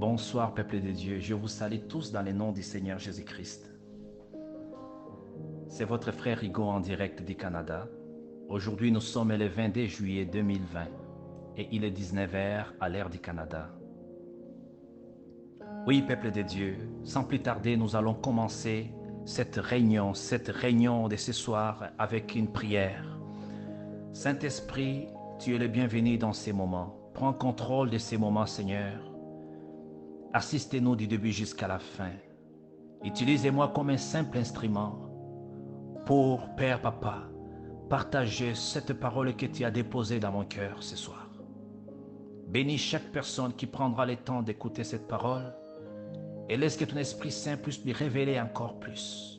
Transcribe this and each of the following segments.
Bonsoir, peuple de Dieu. Je vous salue tous dans le nom du Seigneur Jésus-Christ. C'est votre frère Rigo en direct du Canada. Aujourd'hui, nous sommes le 22 juillet 2020 et il est 19h à l'heure du Canada. Oui, peuple de Dieu, sans plus tarder, nous allons commencer cette réunion de ce soir avec une prière. Saint-Esprit, tu es le bienvenu dans ces moments. Prends contrôle de ces moments, Seigneur. Assistez-nous du début jusqu'à la fin. Utilisez-moi comme un simple instrument pour, Père, Papa, partager cette parole que tu as déposée dans mon cœur ce soir. Bénis chaque personne qui prendra le temps d'écouter cette parole et laisse que ton Esprit Saint puisse lui révéler encore plus.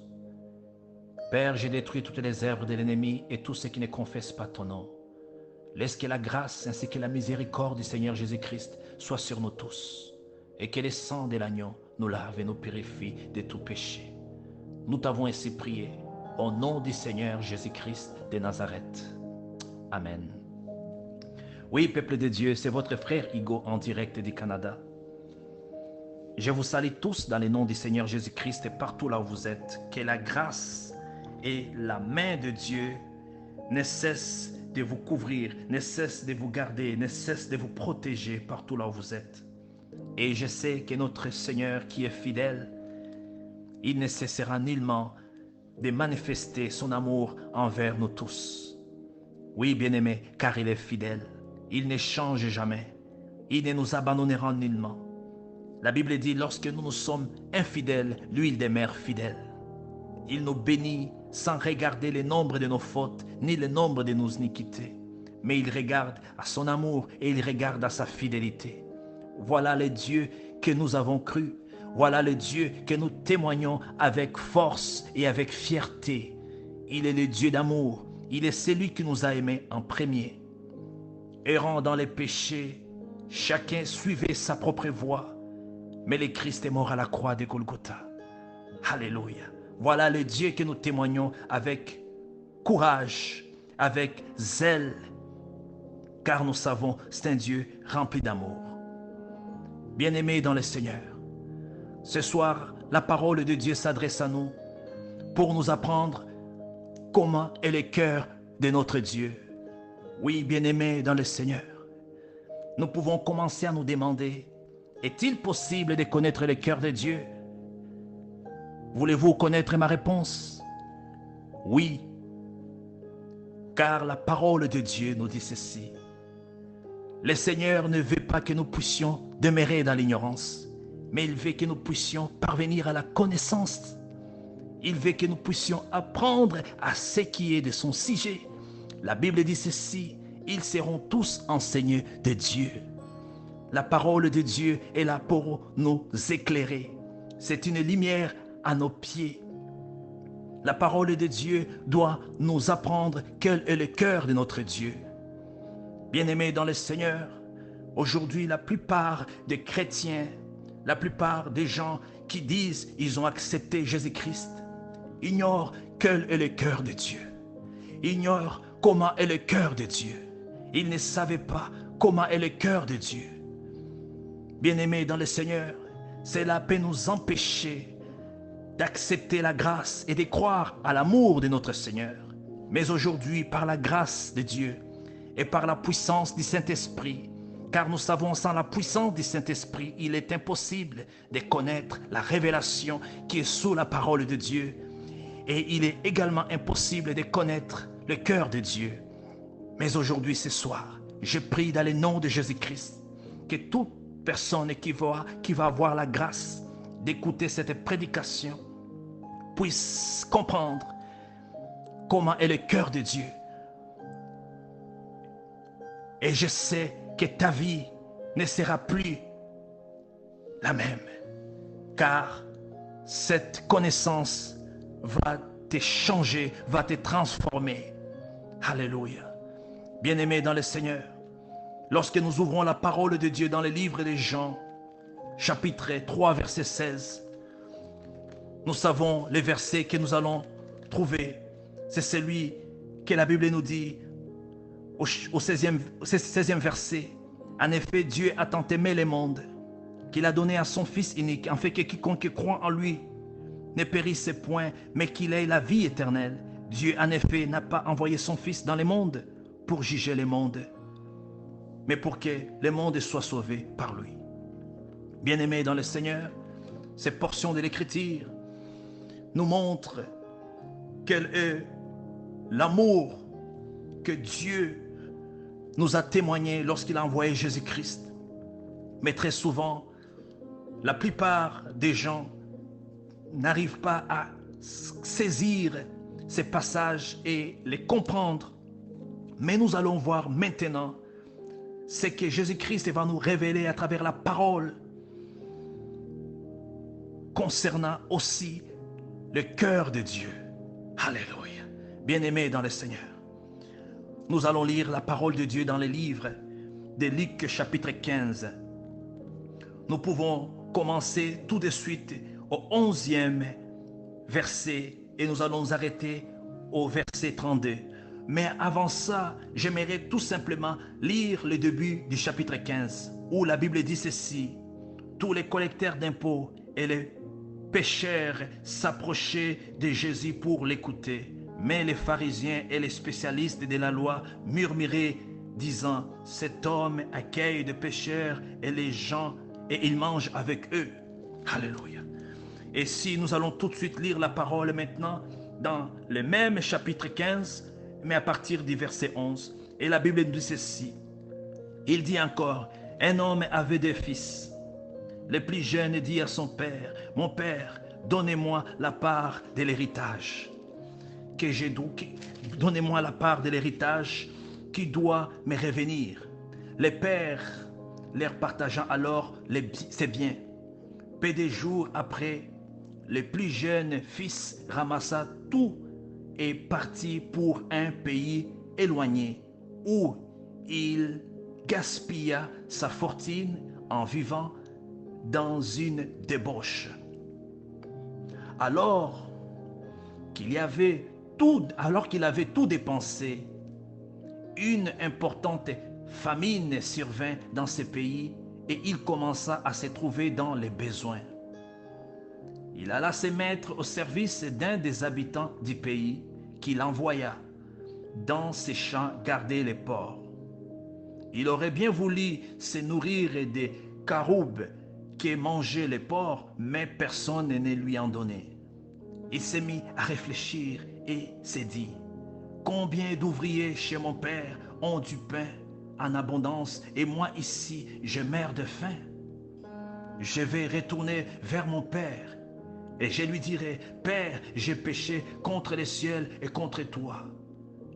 Père, j'ai détruit toutes les œuvres de l'ennemi et tout ce qui ne confesse pas ton nom. Laisse que la grâce ainsi que la miséricorde du Seigneur Jésus-Christ soit sur nous tous et que le sang de l'agneau nous lave et nous purifie de tout péché. Nous t'avons ainsi prié au nom du Seigneur Jésus-Christ de Nazareth. Amen. Oui, peuple de Dieu, c'est votre frère Hugo en direct du Canada. Je vous salue tous dans le nom du Seigneur Jésus-Christ et partout là où vous êtes. Que la grâce et la main de Dieu ne cessent de vous couvrir, ne cessent de vous garder, ne cessent de vous protéger partout là où vous êtes. Et je sais que notre Seigneur qui est fidèle, il ne cessera nullement de manifester son amour envers nous tous. Oui, bien-aimés, car il est fidèle. Il ne change jamais. Il ne nous abandonnera nullement. La Bible dit, lorsque nous sommes infidèles, lui, il demeure fidèle. Il nous bénit sans regarder le nombre de nos fautes, ni le nombre de nos iniquités. Mais il regarde à son amour et il regarde à sa fidélité. Voilà le Dieu que nous avons cru. Voilà le Dieu que nous témoignons avec force et avec fierté. Il est le Dieu d'amour. Il est celui qui nous a aimés en premier. Errant dans les péchés, chacun suivait sa propre voie. Mais le Christ est mort à la croix de Golgotha. Alléluia. Voilà le Dieu que nous témoignons avec courage, avec zèle. Car nous savons, c'est un Dieu rempli d'amour. Bien-aimés dans le Seigneur, ce soir, la parole de Dieu s'adresse à nous pour nous apprendre comment est le cœur de notre Dieu. Oui, bien-aimés dans le Seigneur, nous pouvons commencer à nous demander, est-il possible de connaître le cœur de Dieu? Voulez-vous connaître ma réponse? Oui, car la parole de Dieu nous dit ceci. Le Seigneur ne veut pas que nous puissions demeurer dans l'ignorance, mais il veut que nous puissions parvenir à la connaissance. Il veut que nous puissions apprendre à ce qui est de son sujet. La Bible dit ceci, ils seront tous enseignés de Dieu. La parole de Dieu est là pour nous éclairer. C'est une lumière à nos pieds. La parole de Dieu doit nous apprendre quel est le cœur de notre Dieu. Bien-aimés dans le Seigneur, aujourd'hui la plupart des chrétiens, la plupart des gens qui disent ils ont accepté Jésus-Christ, ignorent quel est le cœur de Dieu. Ignorent comment est le cœur de Dieu. Ils ne savaient pas comment est le cœur de Dieu. Bien-aimés dans le Seigneur, cela peut nous empêcher d'accepter la grâce et de croire à l'amour de notre Seigneur. Mais aujourd'hui, par la grâce de Dieu et par la puissance du Saint-Esprit, car nous savons sans la puissance du Saint-Esprit, il est impossible de connaître la révélation qui est sous la parole de Dieu. Et il est également impossible de connaître le cœur de Dieu. Mais aujourd'hui, ce soir, je prie dans le nom de Jésus-Christ que toute personne qui va avoir la grâce d'écouter cette prédication puisse comprendre comment est le cœur de Dieu. Et je sais que ta vie ne sera plus la même, car cette connaissance va te changer, va te transformer. Alléluia. Bien-aimés dans le Seigneur, lorsque nous ouvrons la parole de Dieu dans le livre de Jean, chapitre 3, verset 16, nous savons les versets que nous allons trouver. C'est celui que la Bible nous dit au 16e verset. En effet, Dieu a tant aimé le monde qu'il a donné à son Fils unique, en fait que quiconque croit en lui ne périsse point, mais qu'il ait la vie éternelle. Dieu, en effet, n'a pas envoyé son Fils dans le monde pour juger le monde, mais pour que le monde soit sauvé par lui. Bien-aimés dans le Seigneur, cette portion de l'Écriture nous montre quel est l'amour que Dieu nous a témoigné lorsqu'il a envoyé Jésus-Christ. Mais très souvent, la plupart des gens n'arrivent pas à saisir ces passages et les comprendre. Mais nous allons voir maintenant ce que Jésus-Christ va nous révéler à travers la parole concernant aussi le cœur de Dieu. Alléluia. Bien-aimés dans le Seigneur, nous allons lire la parole de Dieu dans le livre de Luc chapitre 15. Nous pouvons commencer tout de suite au 11e verset et nous allons nous arrêter au verset 32. Mais avant ça, j'aimerais tout simplement lire le début du chapitre 15 où la Bible dit ceci: tous les collecteurs d'impôts et les pécheurs s'approchaient de Jésus pour l'écouter. Mais les pharisiens et les spécialistes de la loi murmuraient, disant: cet homme accueille des pécheurs et les gens, et il mange avec eux. Alléluia. Et si nous allons tout de suite lire la parole maintenant, dans le même chapitre 15, mais à partir du verset 11, et la Bible dit ceci. Il dit encore: un homme avait deux fils. Le plus jeune dit à son père: mon père, donnez-moi la part de l'héritage. Donnez-moi la part de l'héritage qui doit me revenir. Le père leur partagea alors ses biens. Peu de jours après, le plus jeune fils ramassa tout et partit pour un pays éloigné où il gaspilla sa fortune en vivant dans une débauche. Alors qu'il avait tout dépensé, une importante famine survint dans ce pays et il commença à se trouver dans les besoins. Il alla se mettre au service d'un des habitants du pays qu'il envoya dans ses champs garder les porcs. Il aurait bien voulu se nourrir des caroubes que mangeaient les porcs, mais personne ne lui en donnait. Il s'est mis à réfléchir et s'est dit: combien d'ouvriers chez mon père ont du pain en abondance et moi ici je meurs de faim. Je vais retourner vers mon père et je lui dirai: Père, j'ai péché contre le ciel et contre toi.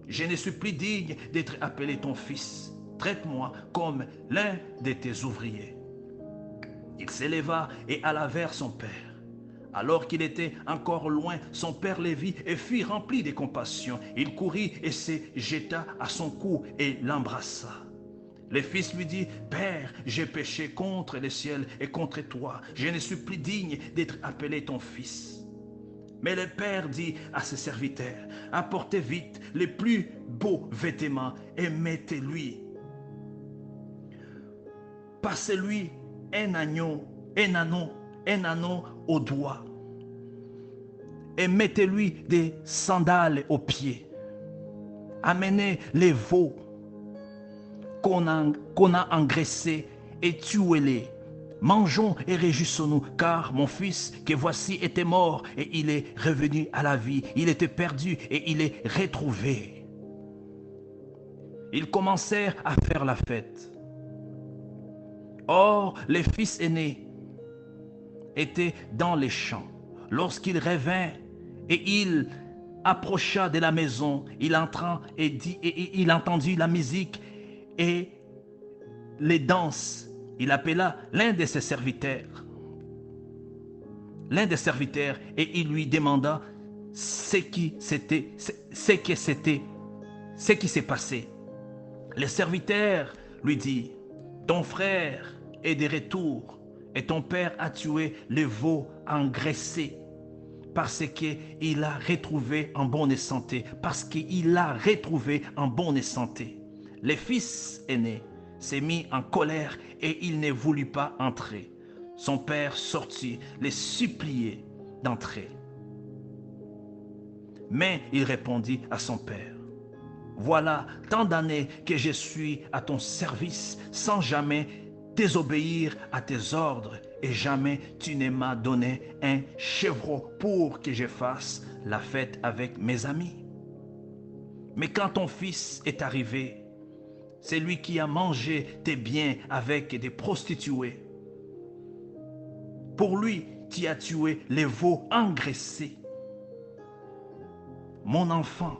Je ne suis plus digne d'être appelé ton fils. Traite-moi comme l'un de tes ouvriers. Il s'éleva et alla vers son père. Alors qu'il était encore loin, son père le vit et fut rempli de compassion. Il courut et se jeta à son cou et l'embrassa. Le fils lui dit: Père, j'ai péché contre le ciel et contre toi. Je ne suis plus digne d'être appelé ton fils. Mais le père dit à ses serviteurs: apportez vite les plus beaux vêtements et mettez-lui. Passez-lui un anneau au doigt et mettez-lui des sandales aux pieds. Amenez les veaux qu'on a engraissés et tuez-les. Mangeons et réjouissons-nous, car mon fils que voici était mort et il est revenu à la vie. Il était perdu et il est retrouvé. Ils commencèrent à faire la fête. Or, le fils aîné était dans les champs. Lorsqu'il revint et il approcha de la maison, il entra et il entendit la musique et les danses. Il appela l'un de ses serviteurs. Et il lui demanda ce qui s'est passé. Le serviteur lui dit: ton frère est de retour et ton père a tué le veau engraissé parce qu'il l'a retrouvé en bonne santé. Le fils aîné s'est mis en colère et il ne voulut pas entrer. Son père sortit les supplier d'entrer. Mais il répondit à son père, « Voilà tant d'années que je suis à ton service sans jamais désobéir à tes ordres et jamais tu ne m'as donné un chevreau pour que je fasse la fête avec mes amis. Mais quand ton fils est arrivé, c'est lui qui a mangé tes biens avec des prostituées. Pour lui, tu as tué les veaux engraissés. » Mon enfant,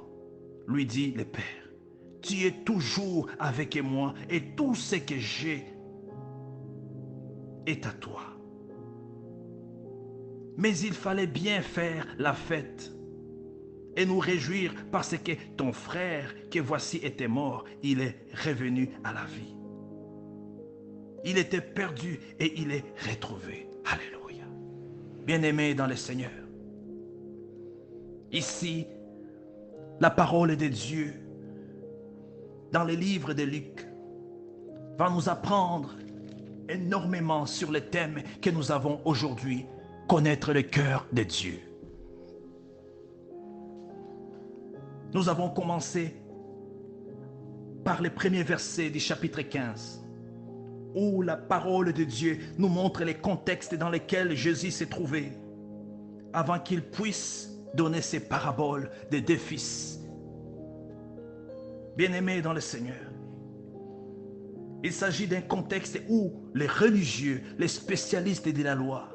lui dit le père, tu es toujours avec moi et tout ce que j'ai est à toi. Mais il fallait bien faire la fête et nous réjouir parce que ton frère, que voici était mort, il est revenu à la vie. Il était perdu et il est retrouvé. Alléluia. Bien-aimés dans le Seigneur, ici, la parole de Dieu, dans le livre de Luc, va nous apprendre énormément sur le thème que nous avons aujourd'hui, connaître le cœur de Dieu. Nous avons commencé par les premiers versets du chapitre 15, où la parole de Dieu nous montre les contextes dans lesquels Jésus s'est trouvé, avant qu'il puisse donner ses paraboles des deux fils. Bien-aimés dans le Seigneur, il s'agit d'un contexte où les religieux, les spécialistes de la loi,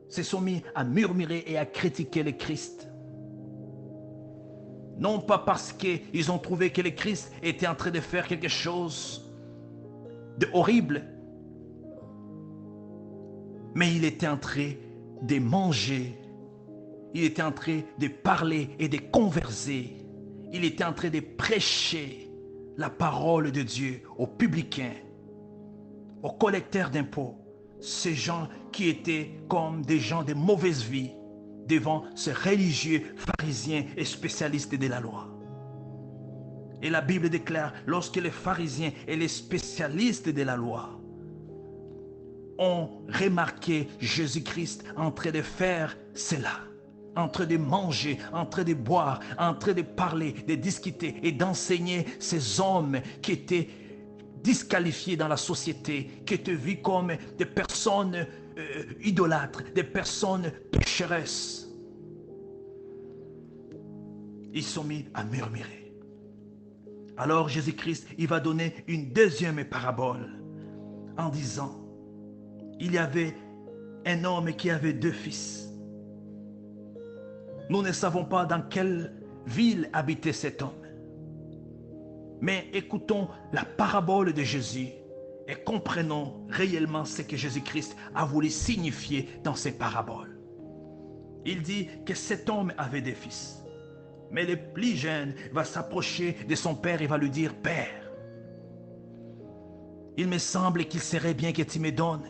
se sont mis à murmurer et à critiquer le Christ. Non pas parce qu'ils ont trouvé que le Christ était en train de faire quelque chose de horrible, mais il était en train de manger, il était en train de parler et de converser, il était en train de prêcher la parole de Dieu aux publicains, aux collecteurs d'impôts, ces gens qui étaient comme des gens de mauvaise vie devant ces religieux pharisiens et spécialistes de la loi. Et la Bible déclare, lorsque les pharisiens et les spécialistes de la loi ont remarqué Jésus-Christ en train de faire cela, en train de manger, en train de boire, en train de parler, de discuter et d'enseigner ces hommes qui étaient disqualifiés dans la société, qui étaient vus comme des personnes idolâtres, des personnes pécheresses. Ils sont mis à murmurer. Alors Jésus-Christ, il va donner une deuxième parabole en disant, il y avait un homme qui avait deux fils. Nous ne savons pas dans quelle ville habitait cet homme. Mais écoutons la parabole de Jésus et comprenons réellement ce que Jésus-Christ a voulu signifier dans ces paraboles. Il dit que cet homme avait des fils. Mais le plus jeune va s'approcher de son père et va lui dire, « Père, il me semble qu'il serait bien que tu me donnes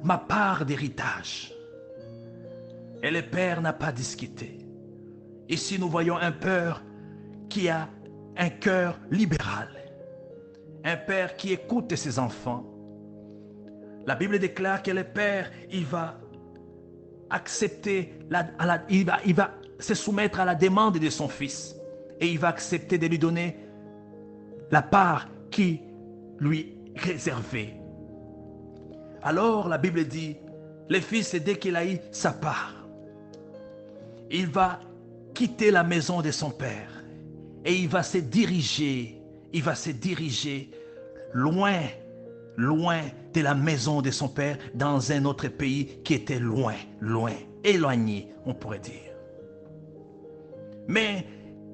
ma part d'héritage. » Et le père n'a pas discuté. Ici, nous voyons un père qui a un cœur libéral. Un père qui écoute ses enfants. La Bible déclare que le père, il va accepter, il va se soumettre à la demande de son fils. Et il va accepter de lui donner la part qui lui est réservée. Alors la Bible dit, le fils, dès qu'il a eu sa part, il va quitter la maison de son père et il va se diriger loin de la maison de son père dans un autre pays qui était loin, éloigné, on pourrait dire. Mais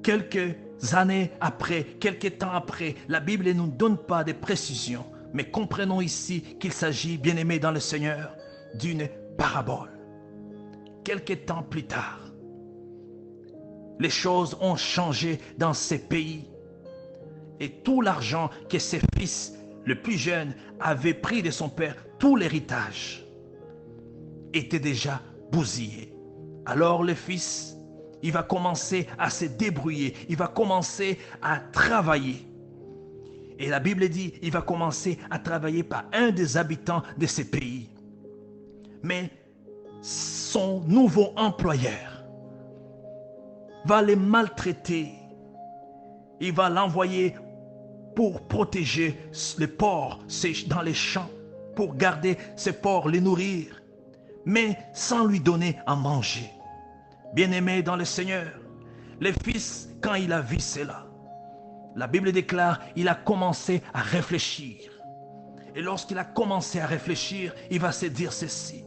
quelques années après, quelques temps après, la Bible ne nous donne pas de précisions, mais comprenons ici qu'il s'agit, bien-aimés dans le Seigneur, d'une parabole. Quelques temps plus tard, les choses ont changé dans ces pays. Et tout l'argent que ses fils, le plus jeune, avait pris de son père, tout l'héritage, était déjà bousillé. Alors le fils, il va commencer à se débrouiller, il va commencer à travailler. Et la Bible dit, il va commencer à travailler par un des habitants de ces pays. Mais son nouveau employeur va les maltraiter. Il va l'envoyer pour protéger les porcs dans les champs, pour garder ces porcs, les nourrir, mais sans lui donner à manger. Bien-aimé dans le Seigneur, le fils, quand il a vu cela, la Bible déclare, il a commencé à réfléchir. Et lorsqu'il a commencé à réfléchir, il va se dire ceci.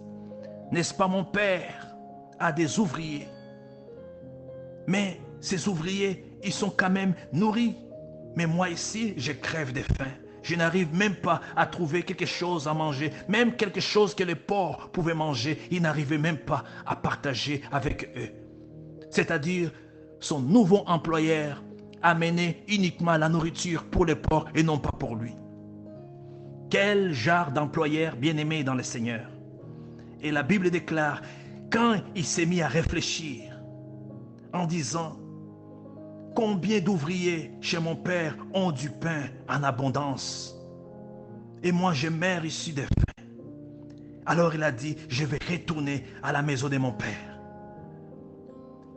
N'est-ce pas, mon père a des ouvriers, mais ces ouvriers, ils sont quand même nourris. Mais moi ici, je crève de faim. Je n'arrive même pas à trouver quelque chose à manger. Même quelque chose que les porcs pouvaient manger, ils n'arrivaient même pas à partager avec eux. C'est-à-dire, son nouveau employeur amenait uniquement la nourriture pour les porcs et non pas pour lui. Quel genre d'employeur bien-aimé dans le Seigneur. Et la Bible déclare, quand il s'est mis à réfléchir, en disant, combien d'ouvriers chez mon père ont du pain en abondance, et moi je meurs ici de faim. Alors il a dit, je vais retourner à la maison de mon père.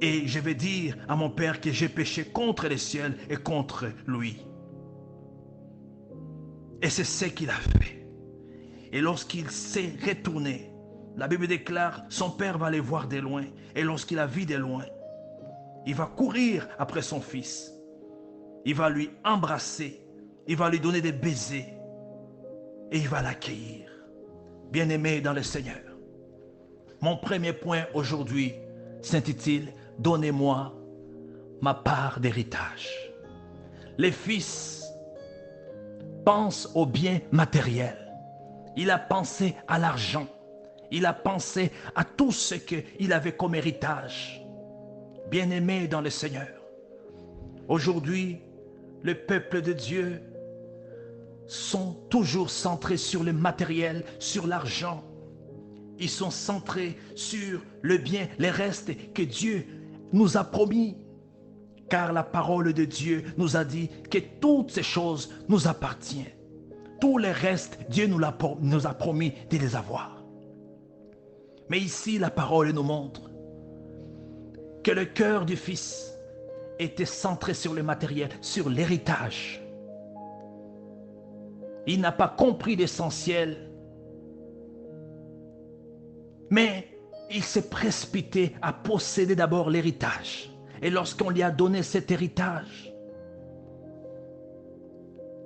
Et je vais dire à mon père que j'ai péché contre le ciel et contre lui. Et c'est ce qu'il a fait. Et lorsqu'il s'est retourné, la Bible déclare, son père va aller voir de loin. Et lorsqu'il a vu de loin, il va courir après son fils. Il va lui embrasser. Il va lui donner des baisers. Et il va l'accueillir. Bien-aimé dans le Seigneur. Mon premier point aujourd'hui s'intitule « Donnez-moi ma part d'héritage ». Les fils pensent aux biens matériels. Il a pensé à l'argent. Il a pensé à tout ce qu'il avait comme héritage. Bien-aimés dans le Seigneur, aujourd'hui, le peuple de Dieu sont toujours centrés sur le matériel, sur l'argent. Ils sont centrés sur le bien, les restes que Dieu nous a promis. Car la parole de Dieu nous a dit que toutes ces choses nous appartiennent. Tous les restes, Dieu nous a promis de les avoir. Mais ici, la parole nous montre que le cœur du Fils était centré sur le matériel, sur l'héritage. Il n'a pas compris l'essentiel, mais il s'est précipité à posséder d'abord l'héritage. Et lorsqu'on lui a donné cet héritage,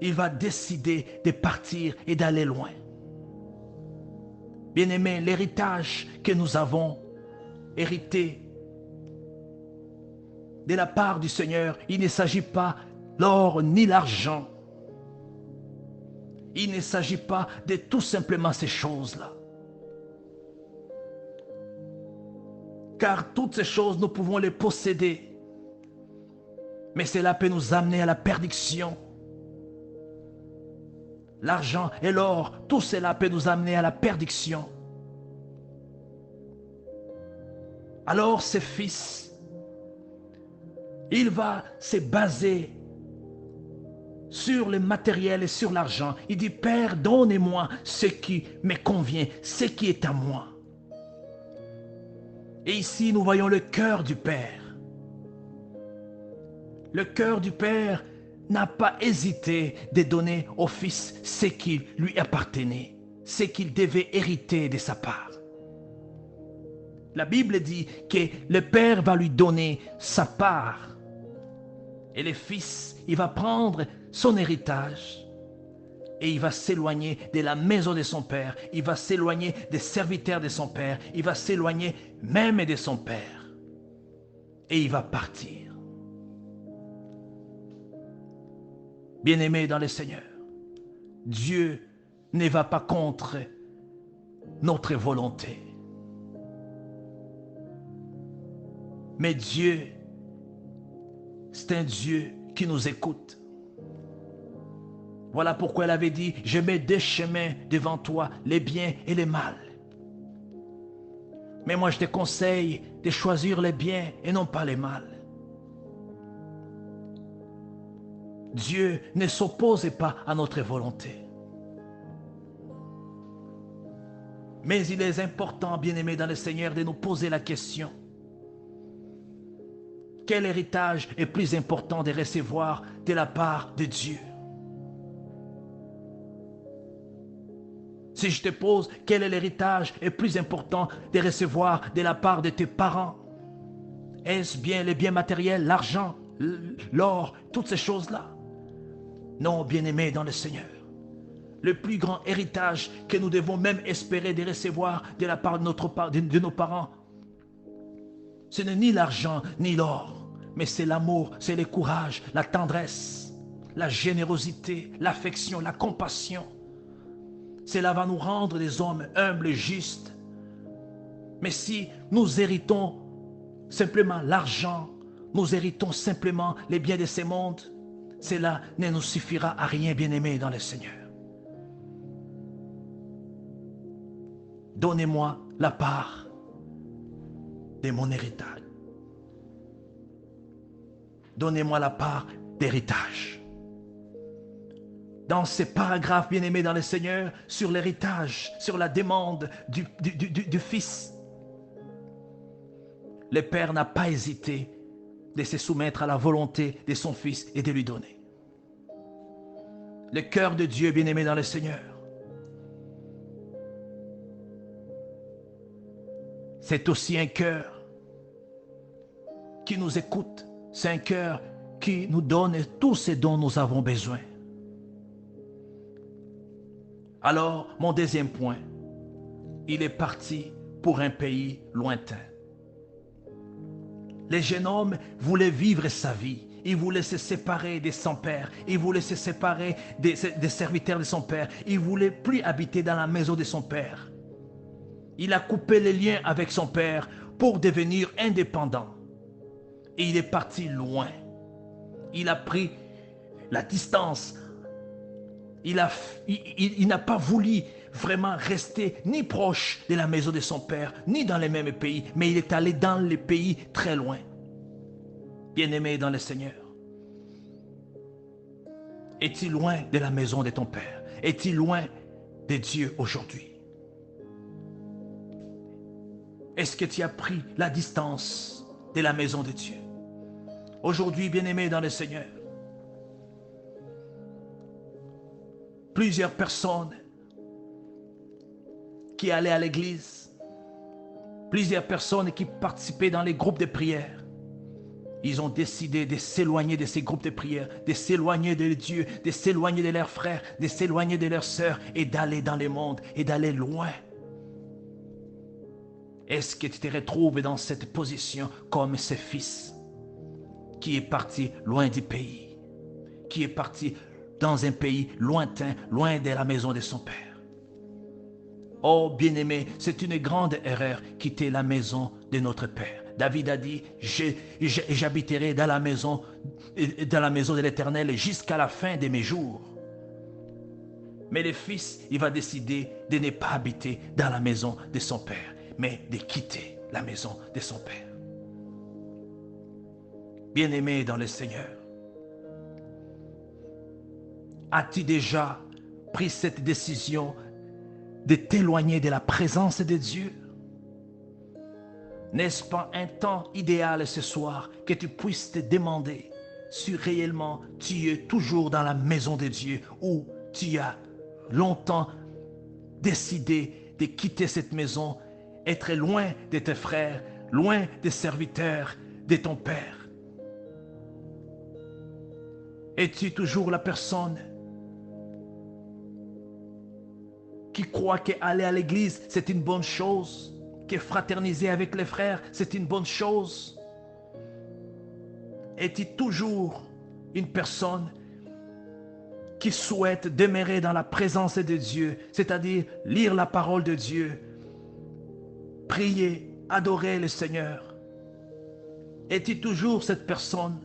il va décider de partir et d'aller loin. Bien-aimés, l'héritage que nous avons hérité de la part du Seigneur, il ne s'agit pas l'or ni l'argent. Il ne s'agit pas de tout simplement ces choses-là. Car toutes ces choses, nous pouvons les posséder. Mais cela peut nous amener à la perdition. L'argent et l'or, tout cela peut nous amener à la perdition. Alors ce fils, il va se baser sur le matériel et sur l'argent. Il dit, Père, donnez-moi ce qui me convient, ce qui est à moi. Et ici, nous voyons le cœur du Père. Le cœur du Père n'a pas hésité de donner au Fils ce qui lui appartenait, ce qu'il devait hériter de sa part. La Bible dit que le Père va lui donner sa part. Et le Fils, il va prendre son héritage et il va s'éloigner de la maison de son Père. Il va s'éloigner des serviteurs de son Père. Il va s'éloigner même de son Père. Et il va partir. Bien-aimés dans le Seigneur, Dieu ne va pas contre notre volonté. Mais Dieu, c'est un Dieu qui nous écoute. Voilà pourquoi elle avait dit, je mets deux chemins devant toi, les biens et les mal. Mais moi je te conseille de choisir les biens et non pas les mal. Dieu ne s'oppose pas à notre volonté. Mais il est important, bien-aimés dans le Seigneur, de nous poser la question. Quel héritage est plus important de recevoir de la part de Dieu? Si je te pose, quel est l'héritage est plus important de recevoir de la part de tes parents? Est-ce bien les biens matériels, l'argent, l'or, toutes ces choses-là? Non, bien-aimés dans le Seigneur. Le plus grand héritage que nous devons même espérer de recevoir de la part de nos parents, ce n'est ni l'argent ni l'or, mais c'est l'amour, c'est le courage, la tendresse, la générosité, l'affection, la compassion. Cela va nous rendre des hommes humbles et justes. Mais si nous héritons simplement l'argent, nous héritons simplement les biens de ce monde, cela ne nous suffira à rien, bien-aimés dans le Seigneur. Donnez-moi la part de mon héritage. Donnez-moi la part d'héritage. Dans ces paragraphes, bien-aimés dans le Seigneur, sur l'héritage, sur la demande du Fils, le Père n'a pas hésité de se soumettre à la volonté de son Fils et de lui donner. Le cœur de Dieu, bien-aimé dans le Seigneur, c'est aussi un cœur qui nous écoute. C'est un cœur qui nous donne tout ce dont nous avons besoin. Alors, mon deuxième point, il est parti pour un pays lointain. Le jeune homme voulait vivre sa vie. Il voulait se séparer de son père. Il voulait se séparer des serviteurs de son père. Il ne voulait plus habiter dans la maison de son père. Il a coupé les liens avec son père pour devenir indépendant. Et il est parti loin. Il a pris la distance. Il n'a pas voulu vraiment rester ni proche de la maison de son père, ni dans les mêmes pays, mais il est allé dans les pays très loin. Bien-aimé dans le Seigneur, es-tu loin de la maison de ton père? Es-tu loin de Dieu aujourd'hui? Est-ce que tu as pris la distance de la maison de Dieu? Aujourd'hui, bien-aimé dans le Seigneur, plusieurs personnes qui allaient à l'église, plusieurs personnes qui participaient dans les groupes de prière, ils ont décidé de s'éloigner de ces groupes de prière, de s'éloigner de Dieu, de s'éloigner de leurs frères, de s'éloigner de leurs sœurs et d'aller dans le monde et d'aller loin. Est-ce que tu te retrouves dans cette position comme ce fils qui est parti loin du pays, qui est parti dans un pays lointain, loin de la maison de son père? Oh bien-aimé, c'est une grande erreur quitter la maison de notre Père. David a dit, j'habiterai dans la maison de l'Éternel jusqu'à la fin de mes jours. Mais le fils, il va décider de ne pas habiter dans la maison de son père, mais de quitter la maison de son père. Bien-aimé dans le Seigneur, as-tu déjà pris cette décision de t'éloigner de la présence de Dieu? N'est-ce pas un temps idéal ce soir que tu puisses te demander si réellement tu es toujours dans la maison de Dieu ou tu as longtemps décidé de quitter cette maison, être loin de tes frères, loin des serviteurs de ton Père? Es-tu toujours la personne qui croit qu'aller à l'église, c'est une bonne chose, que fraterniser avec les frères, c'est une bonne chose? Es-tu toujours une personne qui souhaite demeurer dans la présence de Dieu, c'est-à-dire lire la parole de Dieu, prier, adorer le Seigneur? Es-tu toujours cette personne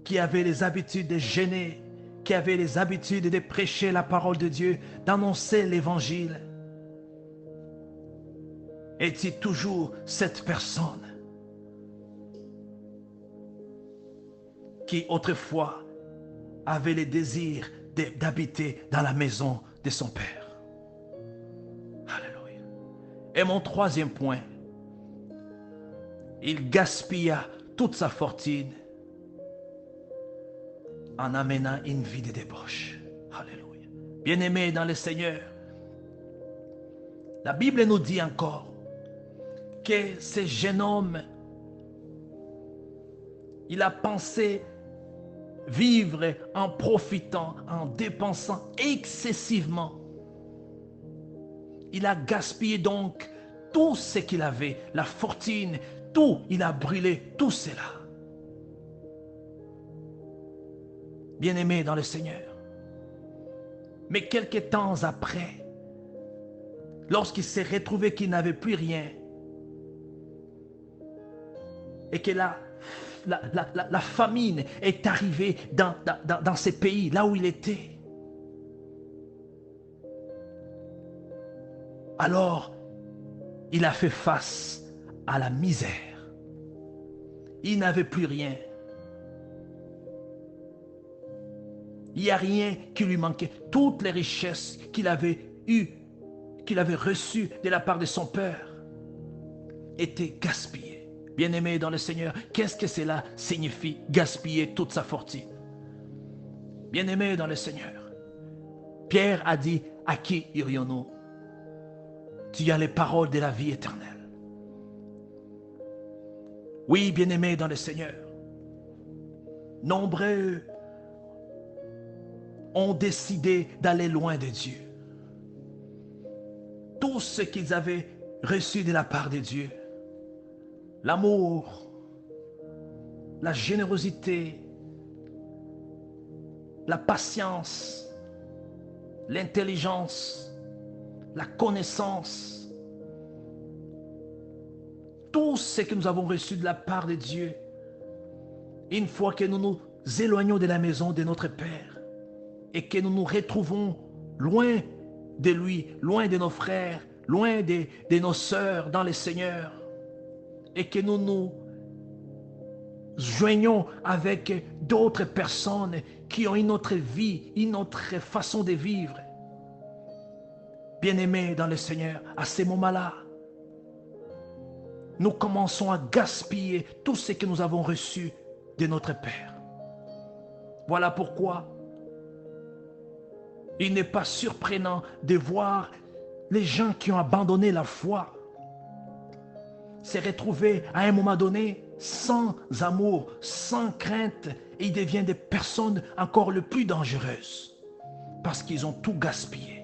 qui avait les habitudes de jeûner, qui avait les habitudes de prêcher la parole de Dieu, d'annoncer l'évangile? Es-tu toujours cette personne qui autrefois avait le désir d'habiter dans la maison de son père. Alléluia. Et mon troisième point, il gaspilla toute sa fortune en amenant une vie de débauche. Alléluia. Bien-aimés dans le Seigneur, la Bible nous dit encore que ce jeune homme, il a pensé vivre en profitant, en dépensant excessivement. Il a gaspillé donc tout ce qu'il avait, la fortune, tout, il a brûlé tout cela. Bien-aimé dans le Seigneur. Mais quelques temps après, lorsqu'il s'est retrouvé qu'il n'avait plus rien, et que la famine est arrivée dans ces pays, là où il était, alors il a fait face à la misère. Il n'avait plus rien. Il n'y a rien qui lui manquait. Toutes les richesses qu'il avait eues, qu'il avait reçues de la part de son père, étaient gaspillées. Bien-aimé dans le Seigneur, qu'est-ce que cela signifie, gaspiller toute sa fortune? Bien-aimé dans le Seigneur, Pierre a dit, à qui irions-nous? Tu as les paroles de la vie éternelle. Oui, bien-aimé dans le Seigneur, nombreux ont décidé d'aller loin de Dieu. Tout ce qu'ils avaient reçu de la part de Dieu, l'amour, la générosité, la patience, l'intelligence, la connaissance, tout ce que nous avons reçu de la part de Dieu, une fois que nous nous éloignons de la maison de notre Père et que nous nous retrouvons loin de lui, loin de nos frères, loin de nos sœurs dans le Seigneur, et que nous nous joignons avec d'autres personnes qui ont une autre vie, une autre façon de vivre. Bien-aimés dans le Seigneur, à ces moments-là, nous commençons à gaspiller tout ce que nous avons reçu de notre Père. Voilà pourquoi il n'est pas surprenant de voir les gens qui ont abandonné la foi se retrouver à un moment donné sans amour, sans crainte, et ils deviennent des personnes encore le plus dangereuses parce qu'ils ont tout gaspillé.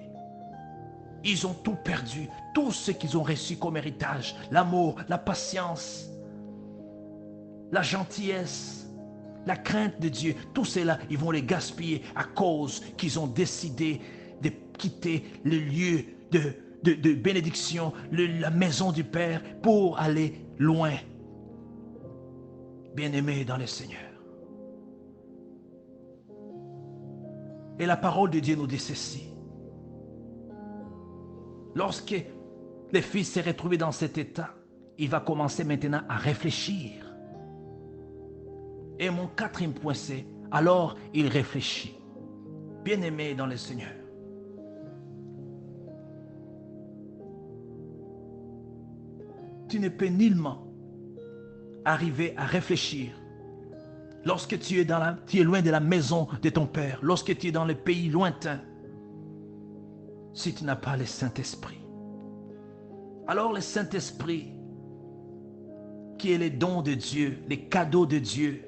Ils ont tout perdu, tout ce qu'ils ont reçu comme héritage, l'amour, la patience, la gentillesse, la crainte de Dieu, tout cela, ils vont les gaspiller à cause qu'ils ont décidé de quitter le lieu de bénédiction, la maison du Père, pour aller loin. Bien-aimés dans le Seigneur. Et la parole de Dieu nous dit ceci. Lorsque le fils s'est retrouvé dans cet état, il va commencer maintenant à réfléchir. Et mon quatrième point, c'est alors il réfléchit. Bien-aimé dans le Seigneur. Tu ne peux nullement arriver à réfléchir lorsque tu es loin de la maison de ton Père, lorsque tu es dans le pays lointain, si tu n'as pas le Saint-Esprit. Alors le Saint-Esprit, qui est les dons de Dieu, les cadeaux de Dieu,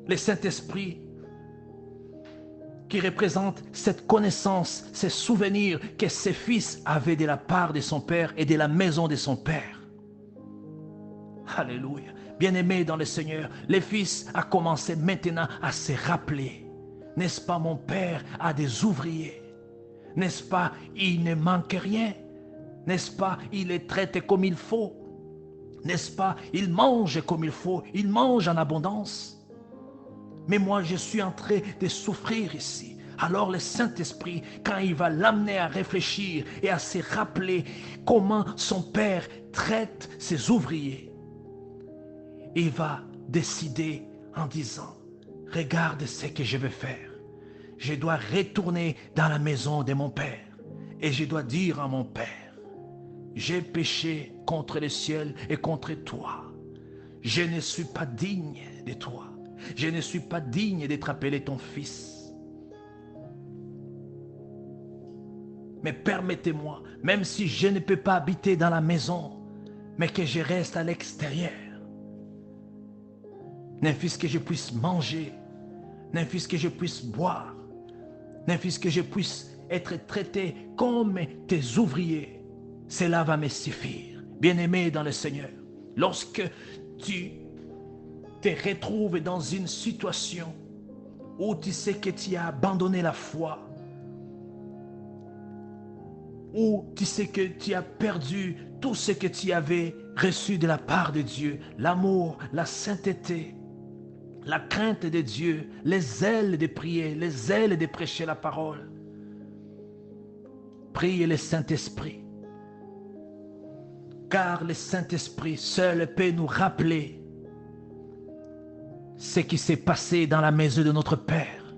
le Saint-Esprit qui représente cette connaissance, ces souvenirs que ses fils avaient de la part de son Père et de la maison de son Père. Alléluia. Bien-aimés dans le Seigneur, le fils a commencé maintenant à se rappeler. N'est-ce pas, mon Père a des ouvriers? N'est-ce pas, il ne manque rien? N'est-ce pas, il les traite comme il faut? N'est-ce pas, il mange comme il faut? Il mange en abondance. Mais moi, je suis en train de souffrir ici. Alors le Saint-Esprit, quand il va l'amener à réfléchir et à se rappeler comment son Père traite ses ouvriers, il va décider en disant, regarde ce que je vais faire. Je dois retourner dans la maison de mon Père et je dois dire à mon Père, j'ai péché contre le ciel et contre toi. Je ne suis pas digne de toi. Je ne suis pas digne d'être appelé ton fils. Mais permettez-moi, même si je ne peux pas habiter dans la maison, mais que je reste à l'extérieur, n'importe que je puisse manger, n'importe que je puisse boire, n'importe que je puisse être traité comme tes ouvriers, cela va me suffire. Bien-aimé dans le Seigneur, lorsque tu te retrouves dans une situation où tu sais que tu as abandonné la foi, où tu sais que tu as perdu tout ce que tu avais reçu de la part de Dieu, l'amour, la sainteté, la crainte de Dieu, les ailes de prier, les ailes de prêcher la parole. Priez le Saint-Esprit, car le Saint-Esprit seul peut nous rappeler ce qui s'est passé dans la maison de notre Père.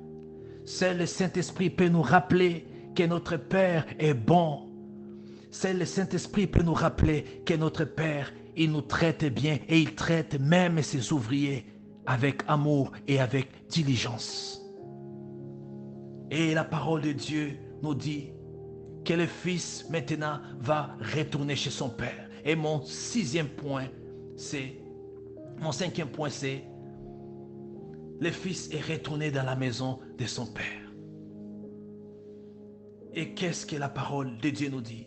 Seul le Saint-Esprit peut nous rappeler que notre Père est bon. Seul le Saint-Esprit peut nous rappeler que notre Père, il nous traite bien et il traite même ses ouvriers avec amour et avec diligence. Et la parole de Dieu nous dit que le Fils maintenant va retourner chez son Père. Et mon cinquième point, c'est le Fils est retourné dans la maison de son Père. Et qu'est-ce que la parole de Dieu nous dit?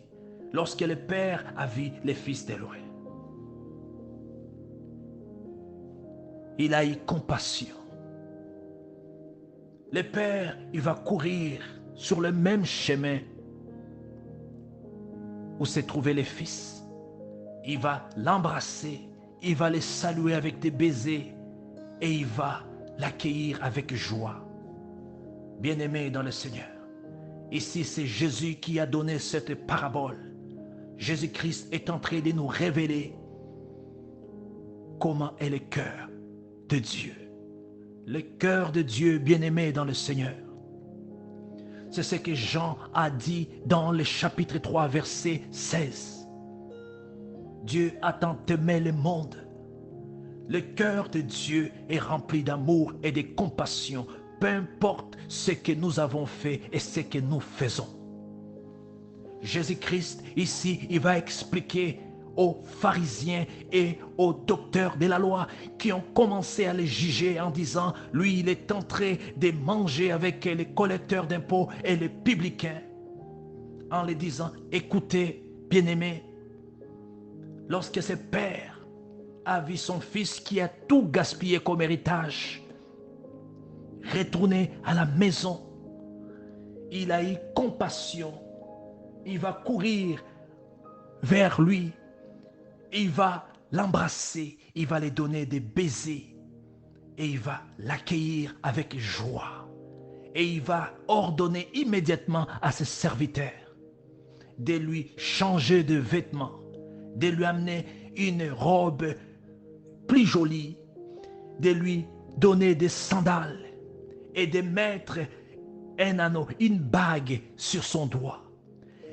Lorsque le Père a vu le Fils de loin, il a eu compassion. Le Père, il va courir sur le même chemin où s'est trouvé le Fils. Il va l'embrasser, il va le saluer avec des baisers et il va l'accueillir avec joie. Bien-aimé dans le Seigneur, ici c'est Jésus qui a donné cette parabole. Jésus-Christ est en train de nous révéler comment est le cœur de Dieu. Le cœur de Dieu, bien-aimé dans le Seigneur. C'est ce que Jean a dit dans le chapitre 3, verset 16. Dieu a tant aimé le monde. Le cœur de Dieu est rempli d'amour et de compassion, peu importe ce que nous avons fait et ce que nous faisons. Jésus-Christ, ici, il va expliquer aux pharisiens et aux docteurs de la loi qui ont commencé à les juger en disant, lui, il est en train de manger avec les collecteurs d'impôts et les publicains, en les disant, écoutez, bien-aimés, lorsque ce père a vu son fils qui a tout gaspillé comme héritage retourner à la maison, il a eu compassion. Il va courir vers lui, il va l'embrasser, il va lui donner des baisers et il va l'accueillir avec joie. Et il va ordonner immédiatement à ses serviteurs de lui changer de vêtements, de lui amener une robe plus jolie, de lui donner des sandales et de mettre un anneau, une bague sur son doigt.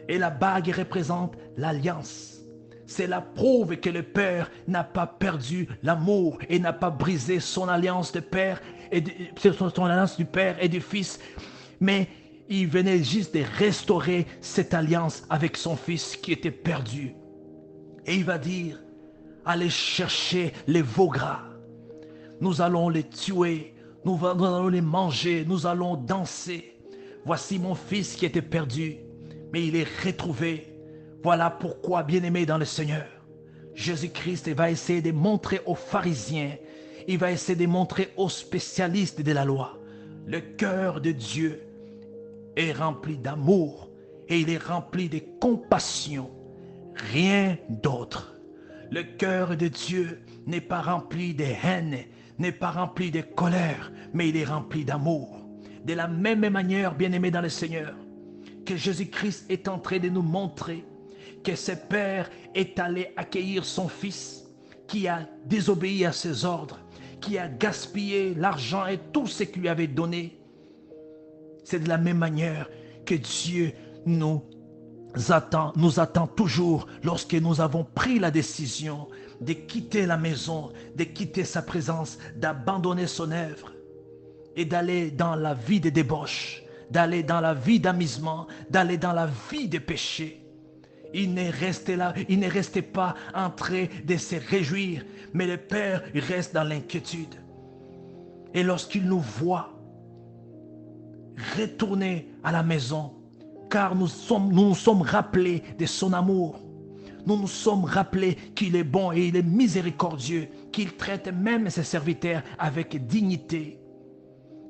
Et la bague représente l'alliance. Cela prouve que le Père n'a pas perdu l'amour et n'a pas brisé son alliance de Père et son alliance du Père et du Fils, mais il venait juste de restaurer cette alliance avec son Fils qui était perdu. Et il va dire, allez chercher les veaux gras, nous allons les tuer, nous allons les manger, nous allons danser. Voici mon Fils qui était perdu, mais il est retrouvé. Voilà pourquoi, bien-aimé dans le Seigneur, Jésus-Christ va essayer de montrer aux pharisiens, il va essayer de montrer aux spécialistes de la loi, le cœur de Dieu est rempli d'amour et il est rempli de compassion, rien d'autre. Le cœur de Dieu n'est pas rempli de haine, n'est pas rempli de colère, mais il est rempli d'amour. De la même manière, bien-aimé dans le Seigneur, que Jésus-Christ est en train de nous montrer que ce Père est allé accueillir son Fils qui a désobéi à ses ordres, qui a gaspillé l'argent et tout ce qu'il lui avait donné. C'est de la même manière que Dieu nous attend toujours lorsque nous avons pris la décision de quitter la maison, de quitter sa présence, d'abandonner son œuvre et d'aller dans la vie de débauche, d'aller dans la vie d'amusement, d'aller dans la vie de péché. Il n'est resté là, il n'est resté pas en train de se réjouir, mais le Père reste dans l'inquiétude. Et lorsqu'il nous voit retourner à la maison, car nous nous sommes rappelés de son amour, nous nous sommes rappelés qu'il est bon et il est miséricordieux, qu'il traite même ses serviteurs avec dignité.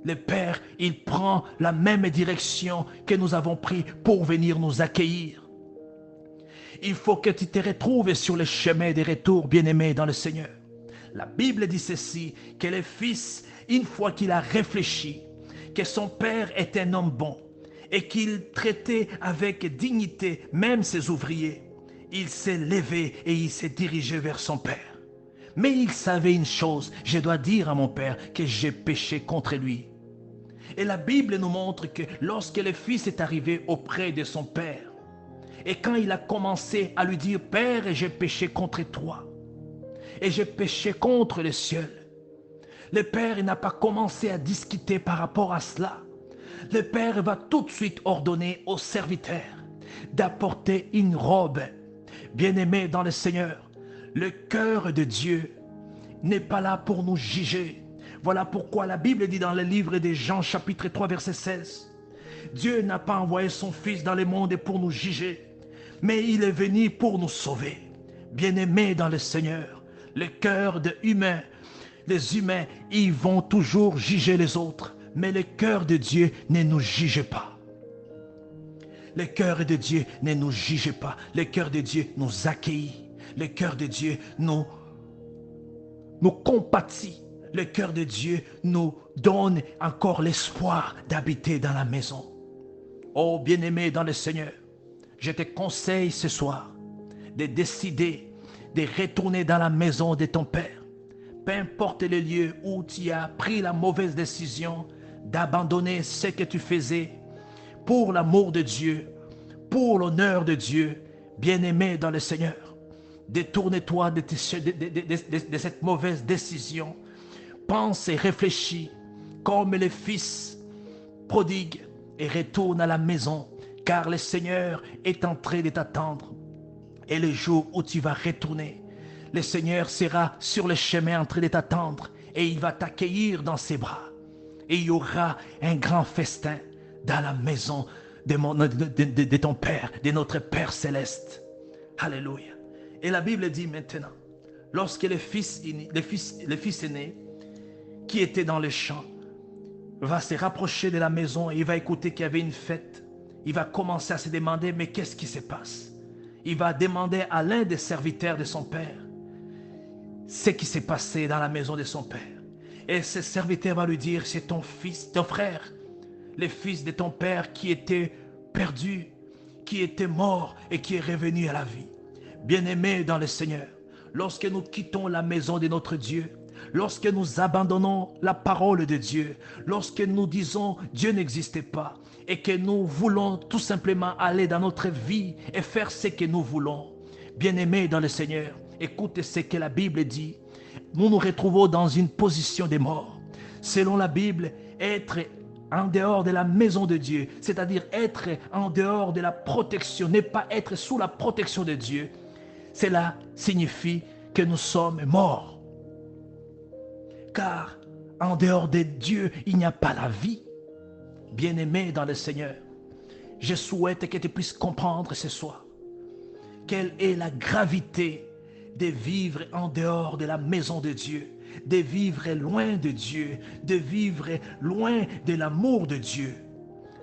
Le Père, il prend la même direction que nous avons pris pour venir nous accueillir. Il faut que tu te retrouves sur le chemin des retours, bien-aimés dans le Seigneur. La Bible dit ceci, que le Fils, une fois qu'il a réfléchi, que son Père est un homme bon et qu'il traitait avec dignité même ses ouvriers, il s'est levé et il s'est dirigé vers son Père. Mais il savait une chose, je dois dire à mon Père que j'ai péché contre lui. Et la Bible nous montre que lorsque le Fils est arrivé auprès de son Père, et quand il a commencé à lui dire, Père, j'ai péché contre toi, et j'ai péché contre le ciel, le Père n'a pas commencé à discuter par rapport à cela. Le Père va tout de suite ordonner aux serviteurs d'apporter une robe. Bien-aimés dans le Seigneur, le cœur de Dieu n'est pas là pour nous juger. Voilà pourquoi la Bible dit dans le livre de Jean chapitre 3 verset 16, Dieu n'a pas envoyé son Fils dans le monde pour nous juger, mais il est venu pour nous sauver. Bien-aimés dans le Seigneur, le cœur de humain, les humains, ils vont toujours juger les autres, mais le cœur de Dieu ne nous juge pas. Le cœur de Dieu ne nous juge pas. Le cœur de Dieu nous accueille. Le cœur de Dieu nous compatit. Le cœur de Dieu nous donne encore l'espoir d'habiter dans la maison. Oh bien-aimé dans le Seigneur, je te conseille ce soir de décider de retourner dans la maison de ton Père. Peu importe le lieu où tu as pris la mauvaise décision d'abandonner ce que tu faisais pour l'amour de Dieu, pour l'honneur de Dieu, bien-aimé dans le Seigneur. Détourne-toi de cette mauvaise décision. Pense et réfléchis comme le Fils prodigue et retourne à la maison, car le Seigneur est en train de t'attendre. Et le jour où tu vas retourner, le Seigneur sera sur le chemin en train de t'attendre et il va t'accueillir dans ses bras. Et il y aura un grand festin dans la maison de ton Père, de notre Père céleste. Alléluia. Et la Bible dit maintenant, lorsque le fils aîné, qui était dans le champ, va se rapprocher de la maison et il va écouter qu'il y avait une fête, il va commencer à se demander, mais qu'est-ce qui se passe? Il va demander à l'un des serviteurs de son père ce qui s'est passé dans la maison de son père. Et ce serviteur va lui dire, c'est ton fils, ton frère, le fils de ton père qui était perdu, qui était mort et qui est revenu à la vie. Bien-aimés dans le Seigneur, lorsque nous quittons la maison de notre Dieu, lorsque nous abandonnons la parole de Dieu, lorsque nous disons Dieu n'existe pas et que nous voulons tout simplement aller dans notre vie et faire ce que nous voulons, bien-aimés dans le Seigneur, écoutez ce que la Bible dit. Nous nous retrouvons dans une position de mort. Selon la Bible, être en dehors de la maison de Dieu, c'est-à-dire être en dehors de la protection, ne pas être sous la protection de Dieu, cela signifie que nous sommes morts. Car en dehors de Dieu, il n'y a pas la vie. Bien-aimé dans le Seigneur, je souhaite que tu puisses comprendre ce soir quelle est la gravité de vivre en dehors de la maison de Dieu, de vivre loin de Dieu, de vivre loin de l'amour de Dieu.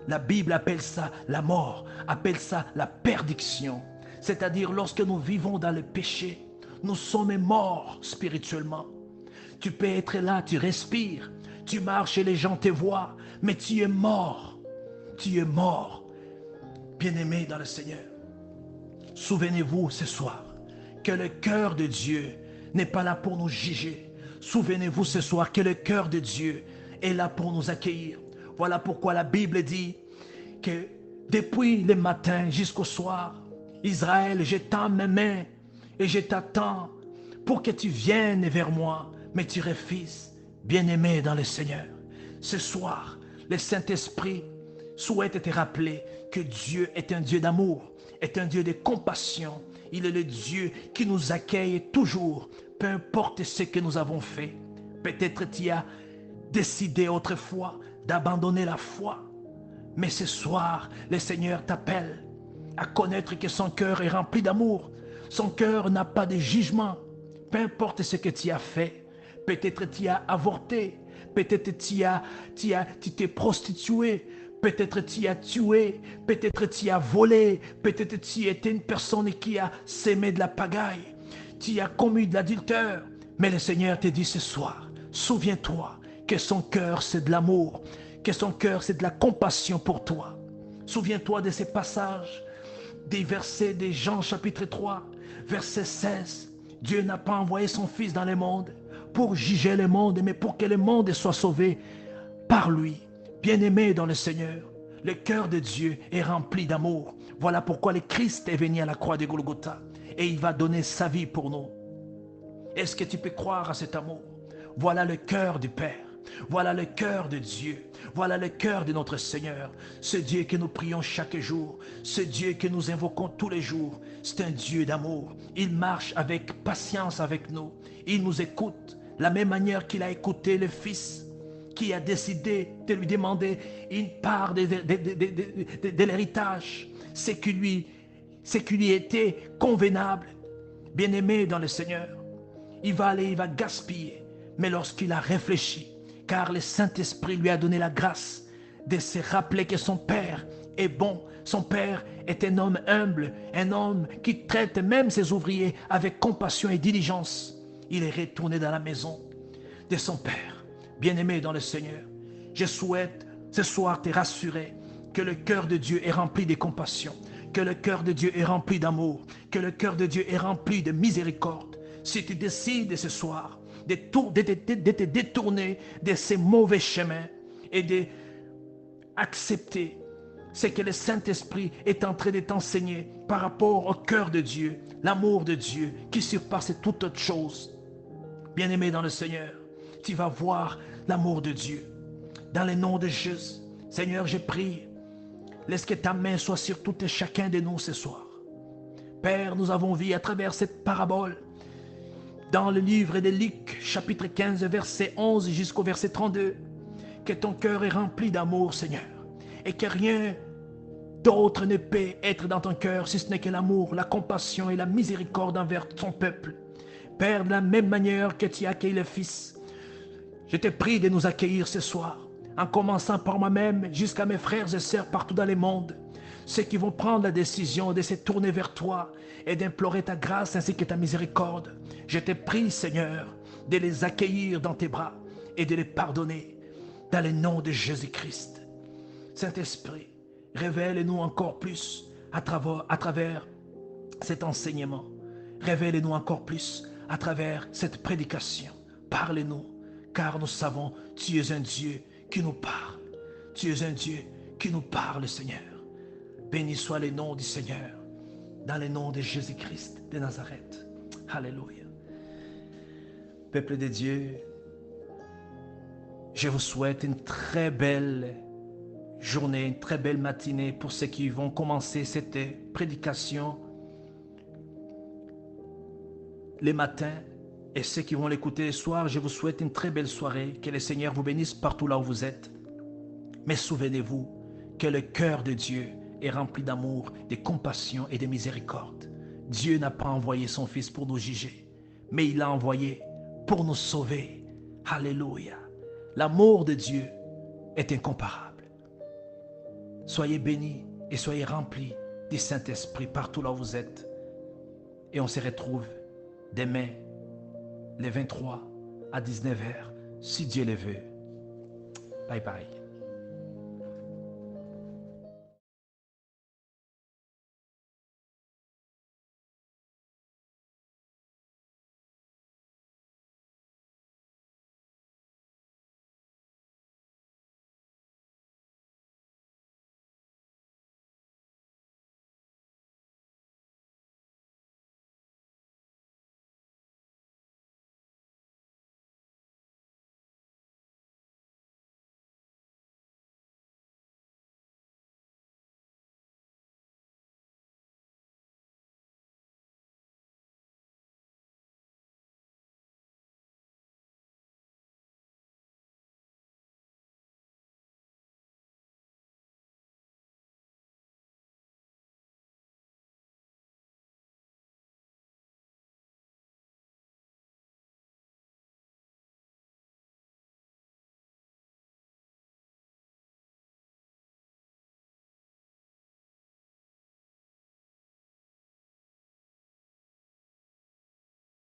La Bible appelle ça la mort, appelle ça la perdition. C'est-à-dire lorsque nous vivons dans le péché, nous sommes morts spirituellement. Tu peux être là, tu respires, tu marches et les gens te voient, mais tu es mort. Tu es mort. Bien-aimé dans le Seigneur, souvenez-vous ce soir que le cœur de Dieu n'est pas là pour nous juger. Souvenez-vous ce soir que le cœur de Dieu est là pour nous accueillir. Voilà pourquoi la Bible dit que depuis le matin jusqu'au soir, Israël, je tends mes mains et je t'attends pour que tu viennes vers moi, mais tu refuses, bien-aimé dans le Seigneur. Ce soir, le Saint-Esprit souhaite te rappeler que Dieu est un Dieu d'amour, est un Dieu de compassion. Il est le Dieu qui nous accueille toujours, peu importe ce que nous avons fait. Peut-être tu as décidé autrefois d'abandonner la foi, mais ce soir, le Seigneur t'appelle à connaître que son cœur est rempli d'amour. Son cœur n'a pas de jugement, peu importe ce que tu as fait. Peut-être tu as avorté, peut-être tu t'es prostitué, peut-être tu as tué, peut-être tu as volé, peut-être tu étais une personne qui a sémé de la pagaille, tu as commis de l'adultère. Mais le Seigneur te dit ce soir, souviens-toi que son cœur c'est de l'amour, que son cœur c'est de la compassion pour toi. Souviens-toi de ces passages, des versets de Jean chapitre 3, verset 16. Dieu n'a pas envoyé son Fils dans le monde pour juger le monde, mais pour que le monde soit sauvé par lui. Bien-aimé dans le Seigneur, le cœur de Dieu est rempli d'amour. Voilà pourquoi le Christ est venu à la croix de Golgotha et il va donner sa vie pour nous. Est-ce que tu peux croire à cet amour? Voilà le cœur du Père. Voilà le cœur de Dieu. Voilà le cœur de notre Seigneur. Ce Dieu que nous prions chaque jour. Ce Dieu que nous invoquons tous les jours. C'est un Dieu d'amour. Il marche avec patience avec nous. Il nous écoute. La même manière qu'il a écouté le Fils qui a décidé de lui demander une part de l'héritage. Ce qui lui était convenable. Bien-aimé dans le Seigneur. Il va aller, il va gaspiller. Mais lorsqu'il a réfléchi, car le Saint-Esprit lui a donné la grâce de se rappeler que son Père est bon. Son Père est un homme humble, un homme qui traite même ses ouvriers avec compassion et diligence. Il est retourné dans la maison de son Père. Bien-aimé dans le Seigneur, je souhaite ce soir te rassurer que le cœur de Dieu est rempli de compassion, que le cœur de Dieu est rempli d'amour, que le cœur de Dieu est rempli de miséricorde. Si tu décides ce soir de te détourner de ces mauvais chemins et d'accepter ce que le Saint-Esprit est en train de t'enseigner par rapport au cœur de Dieu, l'amour de Dieu qui surpasse toute autre chose. Bien-aimé dans le Seigneur, tu vas voir l'amour de Dieu. Dans le nom de Jésus, Seigneur, je prie, laisse que ta main soit sur tout et chacun de nous ce soir. Père, nous avons vu à travers cette parabole, dans le livre de Luc, chapitre 15, verset 11 jusqu'au verset 32, que ton cœur est rempli d'amour, Seigneur, et que rien d'autre ne peut être dans ton cœur si ce n'est que l'amour, la compassion et la miséricorde envers ton peuple. Père, de la même manière que tu accueilles le Fils, je te prie de nous accueillir ce soir, en commençant par moi-même jusqu'à mes frères et sœurs partout dans le monde, ceux qui vont prendre la décision de se tourner vers toi et d'implorer ta grâce ainsi que ta miséricorde. Je te prie, Seigneur, de les accueillir dans tes bras et de les pardonner dans le nom de Jésus-Christ. Saint-Esprit, révèle-nous encore plus à travers cet enseignement. Révèle-nous encore plus à travers cette prédication. Parle-nous, car nous savons, tu es un Dieu qui nous parle. Tu es un Dieu qui nous parle, Seigneur. Béni soit le nom du Seigneur, dans le nom de Jésus-Christ de Nazareth. Alléluia. Peuple de Dieu, je vous souhaite une très belle journée, une très belle matinée pour ceux qui vont commencer cette prédication les matins et ceux qui vont l'écouter le soir. Je vous souhaite une très belle soirée. Que le Seigneur vous bénisse partout là où vous êtes. Mais souvenez-vous que le cœur de Dieu est rempli d'amour, de compassion et de miséricorde. Dieu n'a pas envoyé son Fils pour nous juger, mais il l'a envoyé pour nous sauver. Alléluia. L'amour de Dieu est incomparable. Soyez bénis et soyez remplis du Saint-Esprit partout là où vous êtes. Et on se retrouve demain, le 23 à 19h, si Dieu le veut. Bye bye.